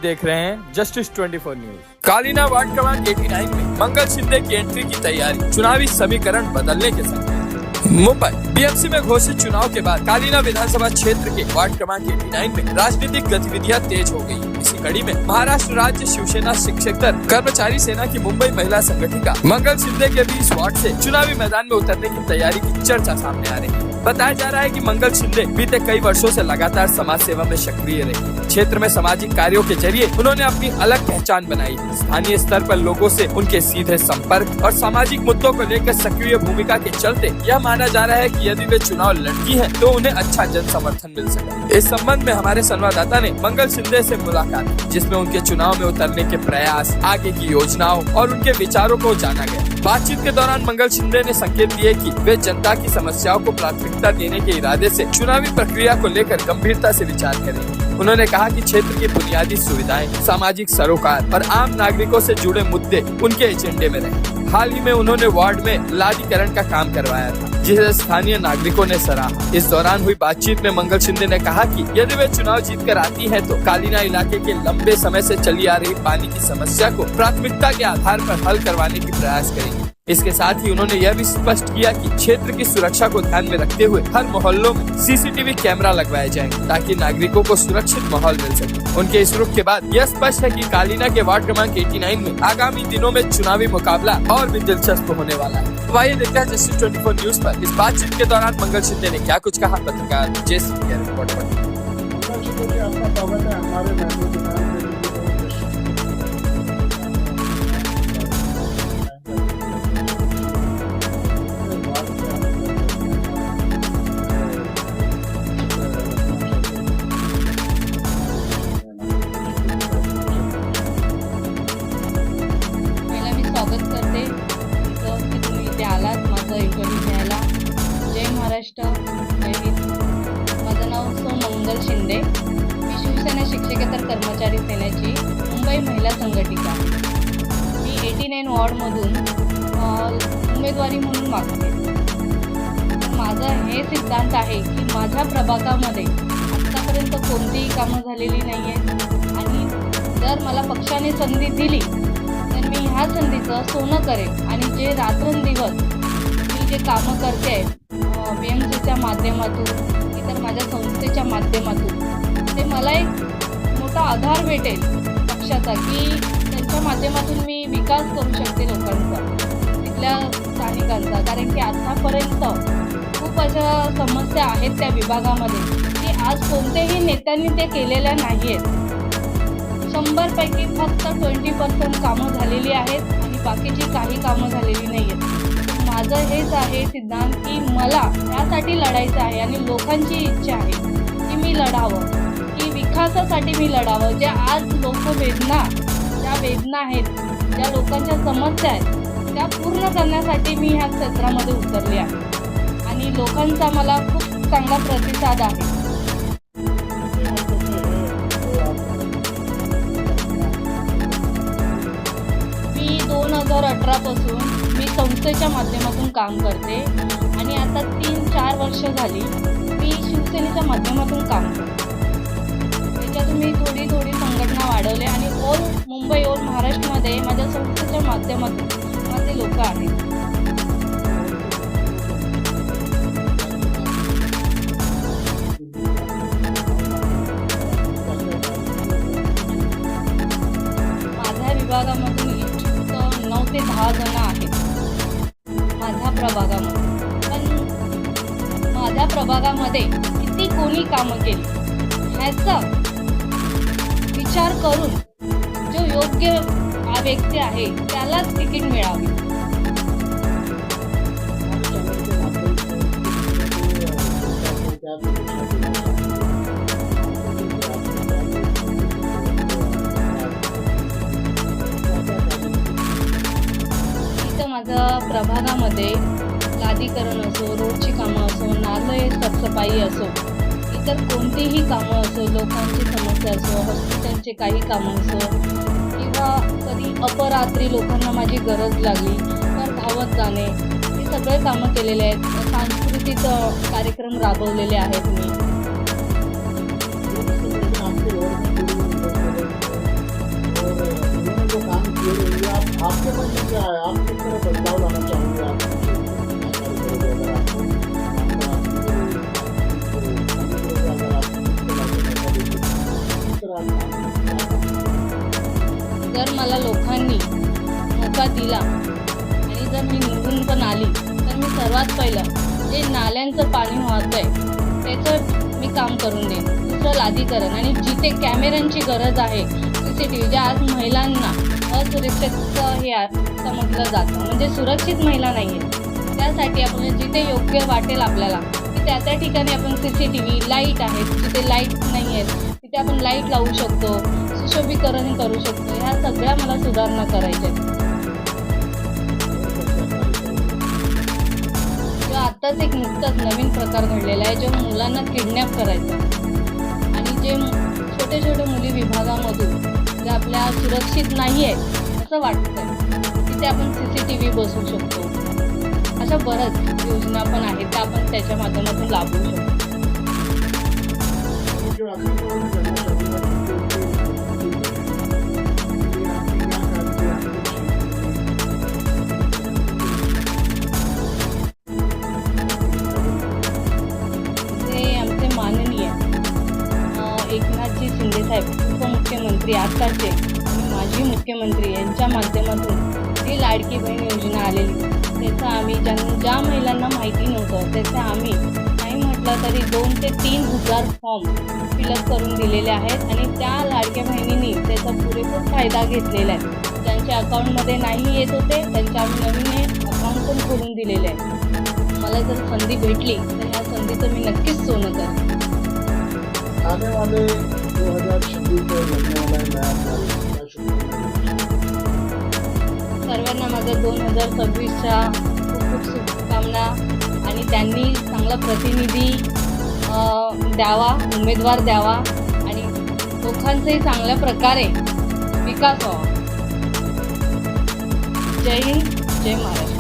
देख रहे हैं जस्टिस 24 न्यूज। कालीना वार्ड क्रमांक 89 में मंगल शिंदे की एंट्री की तैयारी, चुनावी समीकरण बदलने के संकेत। मुंबई बीएमसी में घोषित चुनाव के बाद कालीना विधानसभा क्षेत्र के वार्ड क्रमांक 89 में राजनीतिक गतिविधियां तेज हो गई। इसी कड़ी में महाराष्ट्र राज्य शिवसेना शिक्षक दल कर्मचारी सेना की मुंबई महिला संगठिका मंगल शिंदे के भी इस वार्ड से चुनावी मैदान में उतरने की तैयारी की चर्चा सामने आ रही है। बताया जा रहा है कि मंगल शिंदे बीते कई वर्षों से लगातार समाज सेवा में सक्रिय रही। क्षेत्र में सामाजिक कार्यों के जरिए उन्होंने अपनी अलग पहचान बनाई। स्थानीय स्तर पर लोगों से उनके सीधे संपर्क और सामाजिक मुद्दों को लेकर सक्रिय भूमिका के चलते यह माना जा रहा है कि यदि वे चुनाव लड़ती हैं, तो उन्हें अच्छा जन समर्थन मिल सके। इस संबंध में हमारे संवाददाता ने मंगल शिंदे से मुलाकात की, जिसमें उनके चुनाव में उतरने के प्रयास, आगे की योजनाओं और उनके विचारों को जाना गया। बातचीत के दौरान मंगल शिंदे ने संकेत दिए कि वे जनता की समस्याओं को प्राथमिकता देने के इरादे से चुनावी प्रक्रिया को लेकर गंभीरता से विचार करेंगे। उन्होंने कहा कि क्षेत्र की बुनियादी सुविधाएं, सामाजिक सरोकार और आम नागरिकों से जुड़े मुद्दे उनके एजेंडे में रहे। हाल ही में उन्होंने वार्ड में लादीकरण का काम करवाया था, जिसे स्थानीय नागरिकों ने सराहा। इस दौरान हुई बातचीत में मंगल शिंदे ने कहा कि यदि वे चुनाव जीतकर आती हैं, तो कालीना इलाके के लंबे समय से चली आ रही पानी की समस्या को प्राथमिकता के आधार पर हल करवाने की प्रयास करेंगे। इसके साथ ही उन्होंने यह भी स्पष्ट किया कि क्षेत्र की सुरक्षा को ध्यान में रखते हुए हर मोहल्लों में सीसीटीवी कैमरा लगवाए जाएंगे, ताकि नागरिकों को सुरक्षित माहौल मिल सके। उनके इस रुख के बाद यह स्पष्ट है कि कालीना के वार्ड क्रमांक 89 में आगामी दिनों में चुनावी मुकाबला और भी दिलचस्प होने वाला है। तो आइए देखते हैं जस्टिस 24 न्यूज पर इस बातचीत के दौरान मंगल शिंदे ने क्या कुछ कहा। पत्रकार जेसी की रिपोर्ट पर। स्वागत करते की तुम्ही इथे आलात माझं इंटरव्ह्यू घ्यायला। जय महाराष्ट्र, जय हिंद। माझं नाव मंगल शिंदे, मी शिवसेना शिक्षकेतर कर्मचारी सेनेची मुंबई महिला संघटिका। मी 89 वॉर्डमधून उमेदवारी म्हणून मागते। माझं हे सिद्धांत आहे की माझ्या प्रभागामध्ये आत्तापर्यंत कोणतीही कामं झालेली नाही आहेत, आणि जर मला पक्षाने संधी दिली तर मी ह्या संधीचं सोनं करेन। आणि जे रात्रंदिवस मी जे कामं करते BMCच्या माध्यमातून, इतर माझ्या संस्थेच्या माध्यमातून, ते मला एक मोठा आधार भेटेल पक्षाचा, की त्यांच्या माध्यमातून मी विकास करू शकते लोकांचा, तिथल्या स्थानिकांचा। कारण की आतापर्यंत खूप अशा समस्या आहेत त्या विभागामध्ये की आज कोणत्याही नेत्यांनी ते केलेल्या नाही आहेत। 100 पैकी फक्त 20% कामं झालेली आहेत आणि बाकीची काही कामं झालेली नाही आहेत। माझं हेच आहे सिद्धांत की मला यासाठी लढायचं आहे, आणि लोकांची इच्छा आहे की मी लढावं, की विकासासाठी मी लढावं। ज्या आज ज्या वेदना आहेत, ज्या लोकांच्या समस्या आहेत, त्या पूर्ण करण्यासाठी मी ह्या क्षेत्रामध्ये उतरले आहे, आणि लोकांचा मला खूप चांगला प्रतिसाद आहे। 2018 पासून मी संस्थेच्या माध्यमातून काम करते, आणि आता 3-4 वर्ष झाली मी शिवसेनेच्या माध्यमातून काम करते। त्याच्यातून मी थोडी संघटना वाढवले, आणि मुंबई महाराष्ट्रामध्ये माझ्या संस्थेच्या माध्यमातून माझे लोक आहेत। माझ्या विभागामधून 9 ते 10 जण आहेत माझ्या प्रभागामध्ये। पण माझ्या प्रभागामध्ये किती कोणी कामं केली ह्याचा विचार करून जो योग्य व्यक्ती आहे त्यालाच तिकीट मिळावे। माझ्या प्रभागामध्ये लादीकरण असो, रोडची कामं असो, नाले साफसफाई असो, इतर कोणतीही कामं असो, लोकांची समस्या असो, हॉस्पिटलचे काही कामं असो, किंवा कधी अपरात्री लोकांना माझी गरज लागली तर धावत जाणे, हे सगळे कामं केलेले आहेत। सांस्कृतिक कार्यक्रम राबवलेले आहेत मी। आपके मन में क्या है? आप किस तरह बदलाव लाना चाहोगे? आप जर मला लोकांनी मौका दिला आणि जर मी निवडून पण आली तर मी सर्वात पहिलं जे नाल्यांचं पाणी वाहतंय त्याचं मी काम करून देईन. दुसरं लादीकरण आणि जिथे कॅमेऱ्यांची गरज आहे CCTV ज्या आज महिलांना असुरक्षित हे समजलं जातं म्हणजे सुरक्षित महिला नाही आहे त्यासाठी आपण जिथे योग्य वाटेल आपल्याला की त्या ठिकाणी आपण CCTV लाईट आहेत जिथे लाईट नाही आहेत तिथे आपण लाईट लावू शकतो, सुशोभीकरण करू शकतो. ह्या सगळ्या मला सुधारणा करायच्या आहेत. किंवा आत्ताच एक नुकताच नवीन प्रकार घडलेला आहे जेव्हा मुलांना किडनॅप करायचं आणि जे छोटे छोटे मुली विभागामधून जे आपल्या सुरक्षित नाही आहे असं वाटतंय तिथे आपण CCTV बसवू शकतो. अशा बऱ्याच योजना पण आहेत त्या आपण त्याच्या माध्यमातून लाभू शकतो. जे आमचे माननीय एकनाथजी शिंदे साहेब उपमुख्यमंत्री आताचे आणि माजी मुख्यमंत्री यांच्या माध्यमातून जी लाडकी बहीण योजना आलेली त्याचं आम्ही ज्या महिलांना माहिती नव्हतं त्याचं आम्ही नाही म्हटलं तरी 2 ते 3 हजार फॉर्म फिलअप करून दिलेले आहेत आणि त्या लाडक्या बहिणींनी त्याचा पुरेपूर फायदा घेतलेला आहे. ज्यांच्या अकाउंटमध्ये नाही येत होते त्यांच्या आम्ही नवीन अकाउंट पण खोलून दिलेले आहे. मला जर संधी भेटली तर ह्या संधीचं मी नक्कीच सोनं करेन. आने वाले 2026 में लगने वाला है नया साल, क्या शुभकामनाएं? सर्वांना माझं 2026च्या खूप खूप शुभकामना आणि त्यांनी चांगला प्रतिनिधी द्यावा, उमेदवार द्यावा आणि लोकांचाही चांगल्या प्रकारे विकास व्हावा. जय हिंद, जय महाराष्ट्र.